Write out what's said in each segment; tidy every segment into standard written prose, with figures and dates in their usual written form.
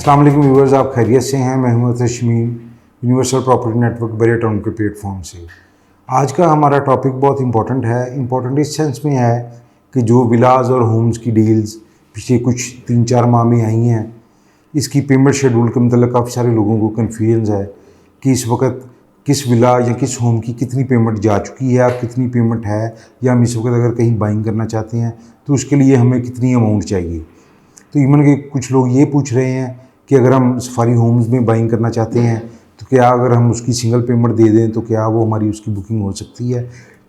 अस्सलाम वालेकुम व्यूअर्स, आप खैरियत से हैं। मैं हूं Tashmeem, universal property network barrier town के प्लेटफॉर्म से। आज का हमारा टॉपिक बहुत इंपॉर्टेंट है। इंपॉर्टेंट इस सेंस में है कि जो विलाज और होम्स की डील्स पिछले कुछ 3-4 माह में आई हैं, इसकी पेमेंट शेड्यूल के मतलब काफ़ी सारे लोगों को कन्फ्यूजन है कि इस वक्त किस विला या किस होम की कितनी पेमेंट जा चुकी है, कितनी पेमेंट है, या हम इस वक्त अगर कहीं बाइंग करना चाहते हैं तो उसके लिए हमें कितनी अमाउंट चाहिए। तो इवन के कुछ लोग ये पूछ रहे हैं कि अगर हम सफारी होम्स में बाइंग करना चाहते हैं तो क्या अगर हम उसकी सिंगल पेमेंट दे दें तो क्या वो हमारी उसकी बुकिंग हो सकती है।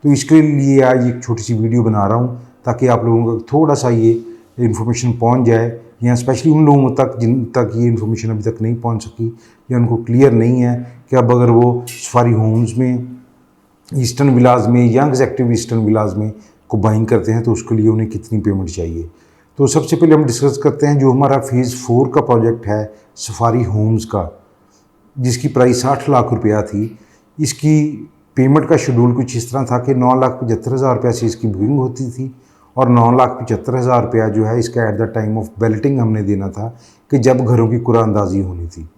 तो इसके लिए आज एक छोटी सी वीडियो बना रहा हूँ ताकि आप लोगों को थोड़ा सा ये इन्फॉर्मेशन पहुँच जाए, या स्पेशली उन लोगों तक जिन तक ये इन्फॉर्मेशन अभी तक नहीं पहुँच सकी या उनको क्लियर नहीं है कि अब अगर वो सफारी होम्स में, ईस्टर्न विलाज में या एग्जेक्टिव ईस्टर्न विलाज में को बाइंग करते हैं तो उसके लिए उन्हें कितनी पेमेंट चाहिए। तो सबसे पहले हम डिस्कस करते हैं जो हमारा फेज़ 4 का प्रोजेक्ट है सफारी होम्स का, जिसकी प्राइस 60 लाख रुपया थी। इसकी पेमेंट का शेड्यूल कुछ इस तरह था कि 9,75,000 रुपया से इसकी बुकिंग होती थी और 9,75,000 रुपया जो है इसका at the time of balloting हमने देना था कि जब घरों की कुरानंदाजी होनी थी।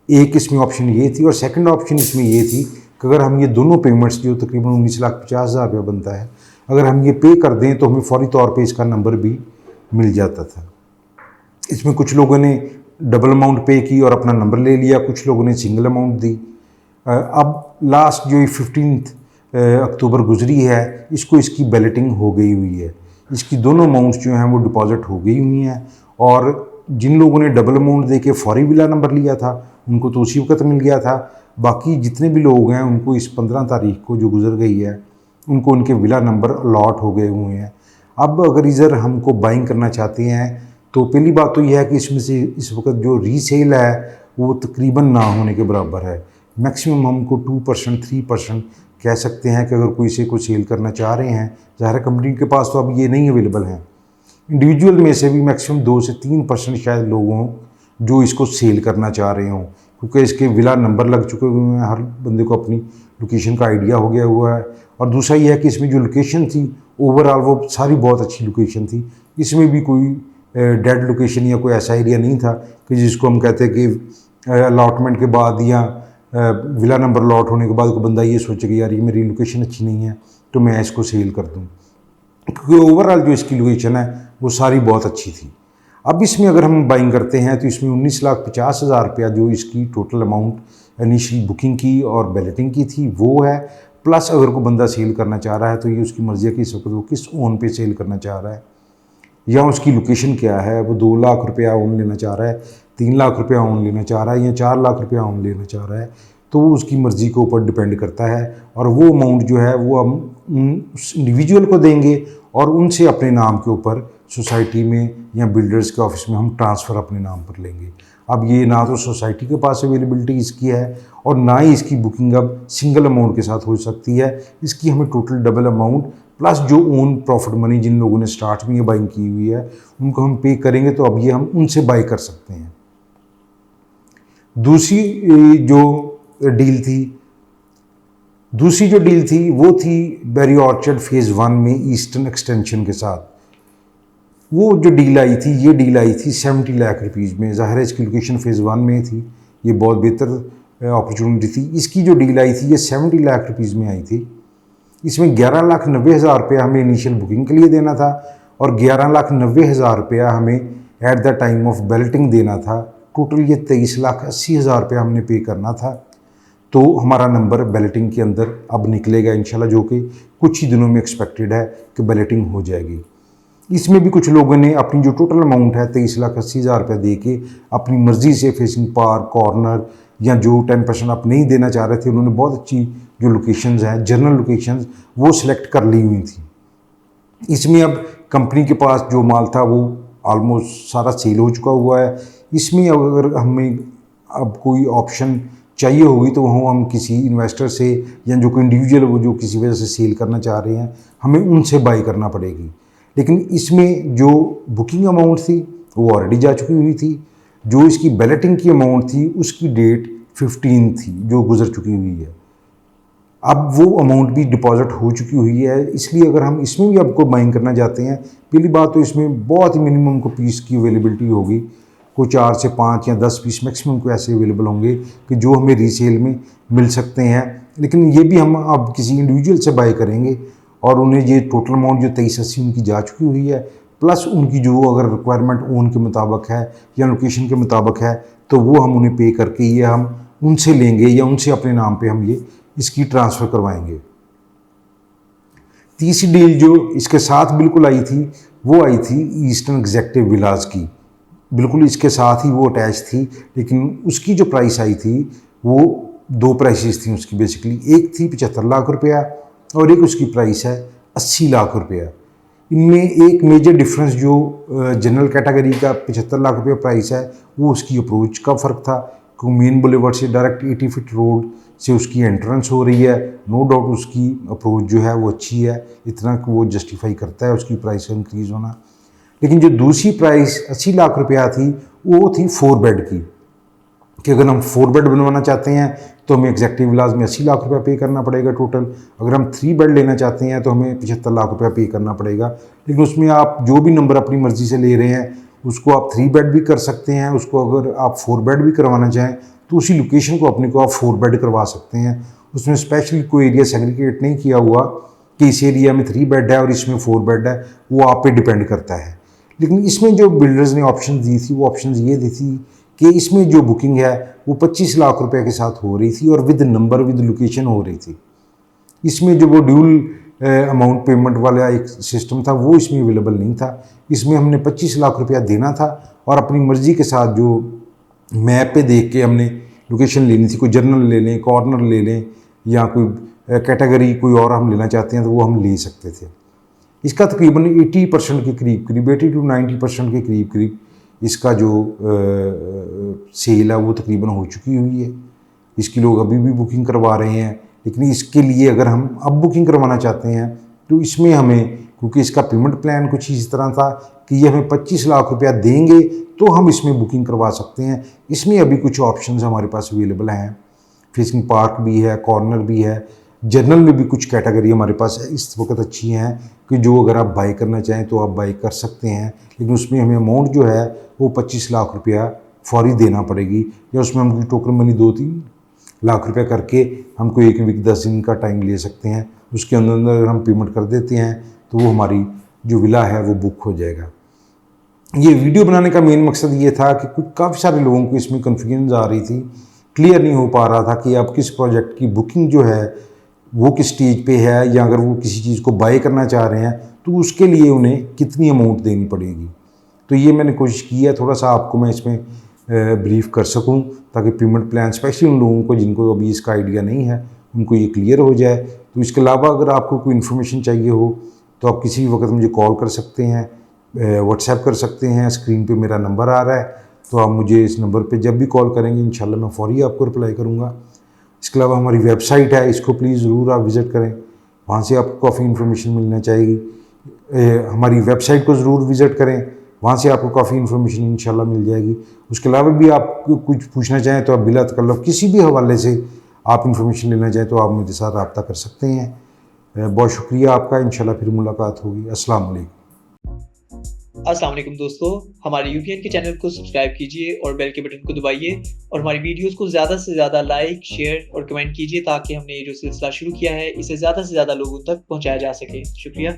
एक इसमें ऑप्शन ये थी, और सेकंड ऑप्शन इसमें ये थी कि अगर हम ये दोनों पेमेंट्स जो तकरीबन 19,50,000 रुपया बनता है, अगर हम ये पे कर दें तो हमें फौरी तौर पे इसका नंबर भी मिल जाता था। इसमें कुछ लोगों ने डबल अमाउंट पे की और अपना नंबर ले लिया, कुछ लोगों ने सिंगल अमाउंट दी। अब लास्ट जो 15 अक्टूबर गुजरी है, इसको इसकी बैलेटिंग हो गई हुई है। इसकी दोनों अमाउंट्स जो हैं वो डिपॉजिट हो गई हुई हैं, और जिन लोगों ने डबल अमाउंट दे के फौरी विला नंबर लिया था उनको तो उसी वक्त मिल गया था। बाकी जितने भी लोग हैं उनको इस 15 तारीख को जो गुजर गई है उनको उनके विला नंबर अलॉट हो गए हुए हैं। अब अगर इधर हमको बाइंग करना चाहते हैं तो पहली बात तो यह है कि इसमें से इस वक्त जो रीसेल है वो तकरीबन ना होने के बराबर है। मैक्सिमम हमको 2%, 3% कह सकते हैं कि अगर कोई इसे को सेल करना चाह रहे हैं। ज़ाहिर कंपनी के पास तो अब ये नहीं अवेलेबल हैं। इंडिविजुअल में से भी मैक्सिमम 2 से 3% शायद लोग हों जो इसको सेल करना चाह रहे हों, क्योंकि इसके विला नंबर लग चुके हुए हैं, हर बंदे को अपनी लोकेशन का आइडिया हो गया हुआ है। और दूसरा ये है कि इसमें जो लोकेशन थी ओवरऑल वो सारी बहुत अच्छी लोकेशन थी। इसमें भी कोई डेड लोकेशन या कोई ऐसा एरिया नहीं था कि जिसको हम कहते हैं कि अलॉटमेंट के बाद या विला नंबर अलॉट होने के बाद कोई बंदा ये सोचे कि यार ये मेरी लोकेशन अच्छी नहीं है तो मैं इसको सेल कर दूँ, क्योंकि ओवरऑल जो इसकी लोकेशन है वो सारी बहुत अच्छी थी। अब इसमें अगर हम बाइंग करते हैं तो इसमें 19,50,000 रुपया जो इसकी टोटल अमाउंट इनिशियल बुकिंग की और बैलेटिंग की थी वो है, प्लस अगर कोई बंदा सेल करना चाह रहा है तो ये उसकी मर्ज़ी है कि इस वक्त वो किस ओन पे सेल करना चाह रहा है या उसकी लोकेशन क्या है। वो 2 लाख रुपया ओन लेना चाह रहा है, 3 लाख रुपया ओन लेना चाह रहा है या 4 लाख रुपया ओन लेना चाह रहा है, तो वो उसकी मर्ज़ी के ऊपर डिपेंड करता है। और वो अमाउंट जो है वो हम उस इंडिविजुअल को देंगे और उनसे अपने नाम के ऊपर सोसाइटी में या बिल्डर्स के ऑफिस में हम ट्रांसफ़र अपने नाम पर लेंगे। अब ये ना तो सोसाइटी के पास अवेलेबिलिटी इसकी है और ना ही इसकी बुकिंग अब सिंगल अमाउंट के साथ हो सकती है। इसकी हमें टोटल डबल अमाउंट प्लस जो ओन प्रॉफिट मनी जिन लोगों ने स्टार्ट में ये बाइंग की हुई है उनको हम पे करेंगे, तो अब ये हम उनसे बाई कर सकते हैं। दूसरी जो डील थी वो थी बैरी ऑर्चर्ड फेज़ 1 में ईस्टर्न एक्सटेंशन के साथ। वो जो डील आई थी, ये डील आई थी 70 लाख रुपीज़ में। ज़ाहिर है इसकी लोकेशन फेज़ 1 में थी, ये बहुत बेहतर अपॉर्चुनिटी थी। इसकी जो डील आई थी ये 70 लाख रुपीज़ में आई थी। इसमें 11,90,000 रुपया हमें इनिशियल बुकिंग के लिए देना था और 11,90,000 रुपया हमें at the time of balloting देना था। टोटल ये 23,80,000 रुपया हमने पे करना था। तो हमारा नंबर बैलेटिंग के अंदर अब निकलेगा इंशाल्लाह, जो कि कुछ ही दिनों में एक्सपेक्टेड है कि बैलेटिंग हो जाएगी। इसमें भी कुछ लोगों ने अपनी जो टोटल अमाउंट है 23,80,000 रुपया दे के अपनी मर्ज़ी से फेसिंग पार्क, कॉर्नर या जो 10% आप नहीं देना चाह रहे थे, उन्होंने बहुत अच्छी जो लोकेशंस हैं, जनरल लोकेशंस, वो सिलेक्ट कर ली हुई थी। इसमें अब कंपनी के पास जो माल था वो ऑलमोस्ट सारा सेल हो चुका हुआ है। इसमें अगर हमें अब कोई ऑप्शन चाहिए होगी तो वो हम किसी इन्वेस्टर से या जो कोई इंडिविजुअल वो जो किसी वजह से सेल करना चाह रहे हैं हमें उनसे बाई करना पड़ेगी। लेकिन इसमें जो बुकिंग अमाउंट थी वो ऑलरेडी जा चुकी हुई थी। जो इसकी बैलेटिंग की अमाउंट थी उसकी डेट 15 थी जो गुजर चुकी हुई है। अब वो अमाउंट भी डिपॉजिट हो चुकी हुई है, इसलिए अगर हम इसमें भी आपको बाइंग करना चाहते हैं, पहली बात तो इसमें बहुत ही मिनिमम को पीस की अवेलेबिलिटी होगी। कोई 4 से 5 या 10 पीस मैक्सिमम कोई ऐसे अवेलेबल होंगे कि जो हमें रीसेल में मिल सकते हैं। लेकिन ये भी हम अब किसी इंडिविजुअल से बाय करेंगे और उन्हें ये टोटल अमाउंट जो 2380 उनकी जा चुकी हुई है, प्लस उनकी जो अगर रिक्वायरमेंट ओन के मुताबिक है या लोकेशन के मुताबिक है, तो वो हम उन्हें पे करके ये हम उनसे लेंगे या उनसे अपने नाम पे हम ये इसकी ट्रांसफ़र करवाएंगे। तीसरी डील जो इसके साथ बिल्कुल आई थी, वो आई थी ईस्टर्न एग्जेक्टिव विलास की। बिल्कुल इसके साथ ही वो अटैच थी, लेकिन उसकी जो प्राइस आई थी वो 2 प्राइसेस थी उसकी बेसिकली। एक थी 75 लाख रुपया और एक उसकी प्राइस है 80 लाख रुपया। इनमें एक मेजर डिफरेंस जो जनरल कैटेगरी का 75 लाख रुपया प्राइस है, वो उसकी अप्रोच का फ़र्क था। क्योंकि मेन बुलेवार्ड से डायरेक्ट 80 फीट रोड से उसकी एंट्रेंस हो रही है। नो डाउट उसकी अप्रोच जो है वो अच्छी है, इतना कि वो जस्टिफाई करता है उसकी प्राइस का इंक्रीज़ होना। लेकिन जो दूसरी प्राइस 80 लाख रुपया थी, वो थी 4 बेड की, कि अगर हम 4 बेड बनवाना चाहते हैं तो हमें एग्जेक्टिव विलास में 80 लाख रुपया पे करना पड़ेगा टोटल। अगर हम 3 बेड लेना चाहते हैं तो हमें 75 लाख रुपया पे करना पड़ेगा। लेकिन उसमें आप जो भी नंबर अपनी मर्ज़ी से ले रहे हैं, उसको आप 3 बेड भी कर सकते हैं, उसको अगर आप 4 बेड भी करवाना चाहें तो उसी लोकेशन को अपने को आप 4 बेड करवा सकते हैं। उसमें स्पेशली कोई एरिया सेग्रीगेट नहीं किया हुआ कि इस एरिया में 3 बेड है और इसमें 4 बेड है, वो आप पे डिपेंड करता है। लेकिन इसमें जो बिल्डर्स ने ऑप्शन दी थी, वो ऑप्शन ये दी थी कि इसमें जो बुकिंग है वो 25 लाख रुपए के साथ हो रही थी और विद नंबर विद लोकेशन हो रही थी। इसमें जो वो ड्यूल अमाउंट पेमेंट वाला एक सिस्टम था, वो इसमें अवेलेबल नहीं था। इसमें हमने 25 लाख रुपया देना था और अपनी मर्ज़ी के साथ जो मैप पे देख के हमने लोकेशन लेनी थी, कोई जर्नल ले लें, कॉर्नर ले लें, या कोई कैटेगरी कोई और हम लेना चाहते हैं तो वो हम ले सकते थे। इसका तकरीबन 80% के करीब 80 to 90% के करीब इसका जो सेल है वो तकरीबन हो चुकी हुई है। इसकी लोग अभी भी बुकिंग करवा रहे हैं। लेकिन इसके लिए अगर हम अब बुकिंग करवाना चाहते हैं तो इसमें हमें, क्योंकि इसका पेमेंट प्लान कुछ इस तरह था कि ये हमें 25 लाख रुपया देंगे तो हम इसमें बुकिंग करवा सकते हैं। इसमें अभी कुछ ऑप्शंस हमारे पास अवेलेबल हैं। फेसिंग पार्क भी है, कॉर्नर भी है, जर्नल में भी कुछ कैटेगरी हमारे पास इस वक्त अच्छी हैं कि जो अगर आप बाई करना चाहें तो आप बाई कर सकते हैं। लेकिन उसमें हमें अमाउंट जो है वो 25 लाख रुपया फौरी देना पड़ेगी, या उसमें हम टोकन मनी 2-3 लाख रुपया करके हमको 1 वीक 10 दिन का टाइम ले सकते हैं। उसके अंदर अंदर अगर हम पेमेंट कर देते हैं तो वो हमारी जो विला है वो बुक हो जाएगा। ये वीडियो बनाने का मेन मकसद ये था कि कुछ काफ़ी सारे लोगों को इसमें कन्फ्यूजन आ रही थी, क्लियर नहीं हो पा रहा था कि आप किस प्रोजेक्ट की बुकिंग जो है वो किस स्टेज पे है, या अगर वो किसी चीज़ को बाय करना चाह रहे हैं तो उसके लिए उन्हें कितनी अमाउंट देनी पड़ेगी। तो ये मैंने कोशिश की है थोड़ा सा आपको मैं इसमें ब्रीफ कर सकूं, ताकि पेमेंट प्लान स्पेशली उन लोगों को जिनको अभी इसका आइडिया नहीं है उनको ये क्लियर हो जाए। तो इसके अलावा अगर आपको कोई इन्फॉर्मेशन चाहिए हो तो आप किसी भी वक्त मुझे कॉल कर सकते हैं, व्हाट्सएप कर सकते हैं। स्क्रीन पे मेरा नंबर आ रहा है, तो आप मुझे इस नंबर पे जब भी कॉल करेंगे इंशाल्लाह मैं फ़ौरी आपको रिप्लाई करूँगा। इसके अलावा हमारी वेबसाइट है, इसको प्लीज़ ज़रूर आप विज़िट करें, वहाँ से आपको काफ़ी इन्फॉर्मेशन मिलना चाहिए। हमारी वेबसाइट को ज़रूर विज़िट करें, वहाँ से आपको काफ़ी इन्फॉर्मेशन इंशाल्लाह मिल जाएगी। उसके अलावा भी आप कुछ पूछना चाहें तो आप बिला तकल्लुफ़ किसी भी हवाले से आप इन्फॉर्मेशन लेना चाहें तो आप मुझे साथ रब्ता कर सकते हैं। बहुत शुक्रिया आपका, इंशाल्लाह फिर मुलाकात होगी। अस्सलाम वालेकुम। अस्सलाम वालेकुम दोस्तों, हमारे यूपीएन के चैनल को सब्सक्राइब कीजिए और बेल के बटन को दबाइए और हमारी वीडियोस को ज़्यादा से ज़्यादा लाइक, शेयर और कमेंट कीजिए ताकि हमने ये जो सिलसिला शुरू किया है इसे ज़्यादा से ज़्यादा लोगों तक पहुंचाया जा सके। शुक्रिया।